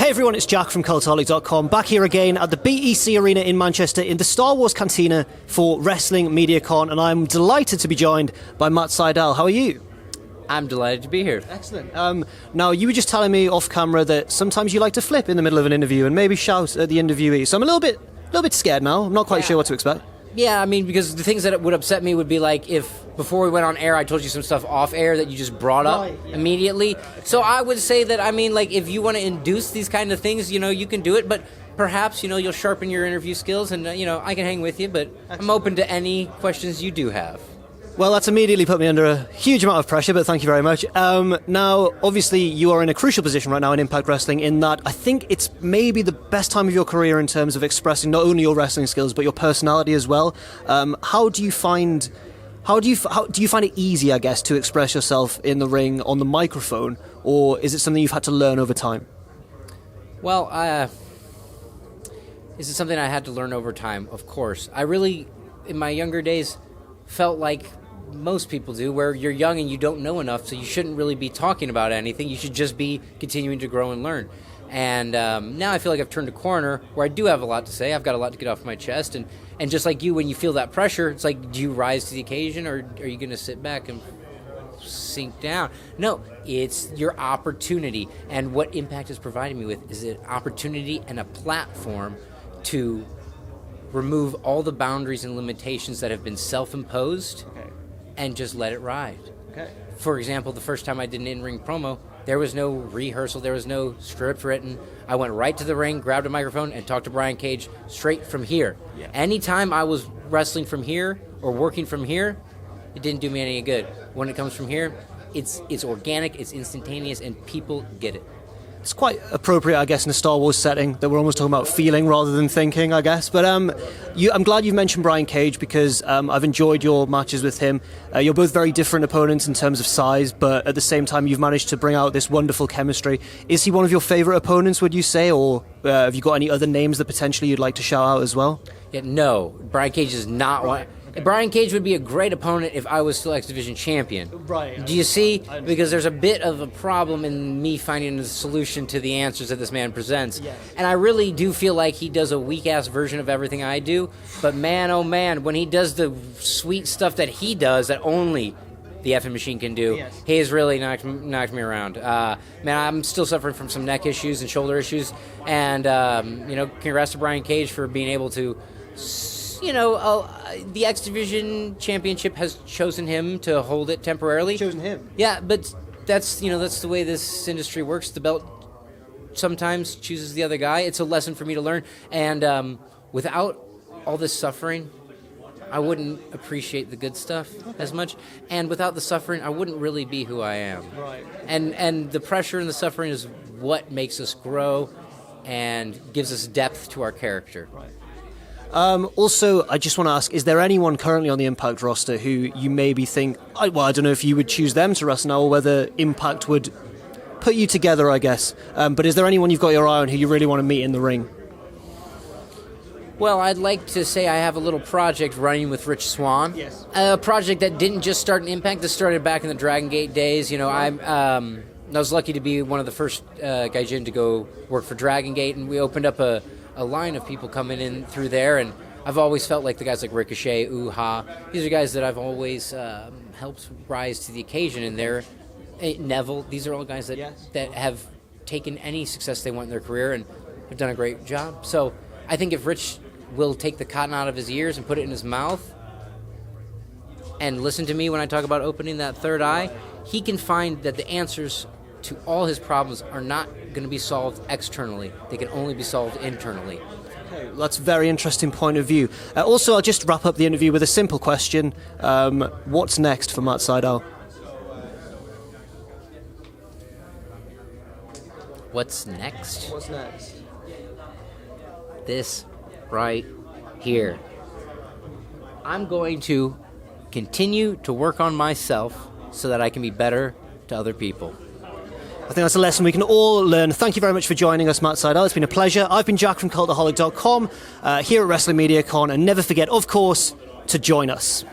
Hey everyone, it's Jack from Cultaholic.com, back here again at the BEC Arena in Manchester in the Star Wars Cantina for Wrestling MediaCon, and I'm delighted to be joined by Matt Sydal. How are you? I'm delighted to be here. Excellent. Now, you were just telling me off camera that sometimes you like to flip in the middle of an interview and maybe shout at the interviewee, so I'm a little bit scared now. I'm not quite sure what to expect. Yeah, I mean, because the things that would upset me would be like if before we went on air I told you some stuff off air that you just brought up immediately. So I would say that, I mean, like, if you want to induce these kind of things, you know, you can do it, but perhaps, you know, you'll sharpen your interview skills and, you know, I can hang with you, but I'm open to any questions you do have. Well, that's immediately put me under a huge amount of pressure, but thank you very much. Now, obviously, you are in a crucial position right now in Impact Wrestling in that I think it's maybe the best time of your career in terms of expressing not only your wrestling skills, but your personality as well. How do you find it easy, I guess, to express yourself in the ring on the microphone, or is it something you've had to learn over time? Well, is it something I had to learn over time? Of course. I really, in my younger days, felt like most people do, where you're young and you don't know enough, so you shouldn't really be talking about anything. You should just be continuing to grow and learn. And now I feel like I've turned a corner where I do have a lot to say. I've got a lot to get off my chest. And just like you, when you feel that pressure, it's like, do you rise to the occasion, or are you going to sit back and sink down? No, it's your opportunity. And what Impact has provided me with is an opportunity and a platform to remove all the boundaries and limitations that have been self-imposed and just let it ride. Okay. For example, the first time I did an in-ring promo, there was no rehearsal, there was no script written. I went right to the ring, grabbed a microphone, and talked to Brian Cage straight from here. Yeah. Anytime I was wrestling from here or working from here, it didn't do me any good. When it comes from here, it's organic, it's instantaneous, and people get it. It's quite appropriate, I guess, in a Star Wars setting that we're almost talking about feeling rather than thinking, I guess. But I'm glad you've mentioned Brian Cage because I've enjoyed your matches with him. You're both very different opponents in terms of size, but at the same time, you've managed to bring out this wonderful chemistry. Is he one of your favorite opponents, would you say, or have you got any other names that potentially you'd like to shout out as well? Yeah, no, Brian Cage is not one. Brian Cage would be a great opponent if I was still X Division champion. Right. Do you see? Because there's a bit of a problem in me finding the solution to the answers that this man presents. Yes. And I really do feel like he does a weak-ass version of everything I do. But man, oh man, when he does the sweet stuff that he does that only the effing machine can do, he has really knocked me around. Man, I'm still suffering from some neck issues and shoulder issues. And, congrats to Brian Cage for being able to... the X Division Championship has chosen him to hold it temporarily. Chosen him? Yeah, but that's the way this industry works. The belt sometimes chooses the other guy. It's a lesson for me to learn. And without all this suffering, I wouldn't appreciate the good stuff as much. And without the suffering, I wouldn't really be who I am. Right. And the pressure and the suffering is what makes us grow and gives us depth to our character. Right. Also, I just want to ask, is there anyone currently on the Impact roster who you maybe think, I don't know if you would choose them to wrestle now or whether Impact would put you together, I guess. But is there anyone you've got your eye on who you really want to meet in the ring? Well, I'd like to say I have a little project running with Rich Swann. Yes. A project that didn't just start in Impact. This started back in the Dragon Gate days. You know, I was lucky to be one of the first gaijin to go work for Dragon Gate, and we opened up a line of people coming in through there, and I've always felt like the guys like Ricochet, Uha, these are guys that I've always helped rise to the occasion, and they're Neville, these are all guys that have taken any success they want in their career and have done a great job. So I think if Rich will take the cotton out of his ears and put it in his mouth and listen to me when I talk about opening that third eye, he can find that the answers to all his problems are not going to be solved externally. They can only be solved internally. Okay, that's a very interesting point of view. Also, I'll just wrap up the interview with a simple question. What's next for Matt Sydal? What's next? What's next? This right here. I'm going to continue to work on myself so that I can be better to other people. I think that's a lesson we can all learn. Thank you very much for joining us, Matt Sydal. It's been a pleasure. I've been Jack from Cultaholic.com here at Wrestling MediaCon, and never forget, of course, to join us.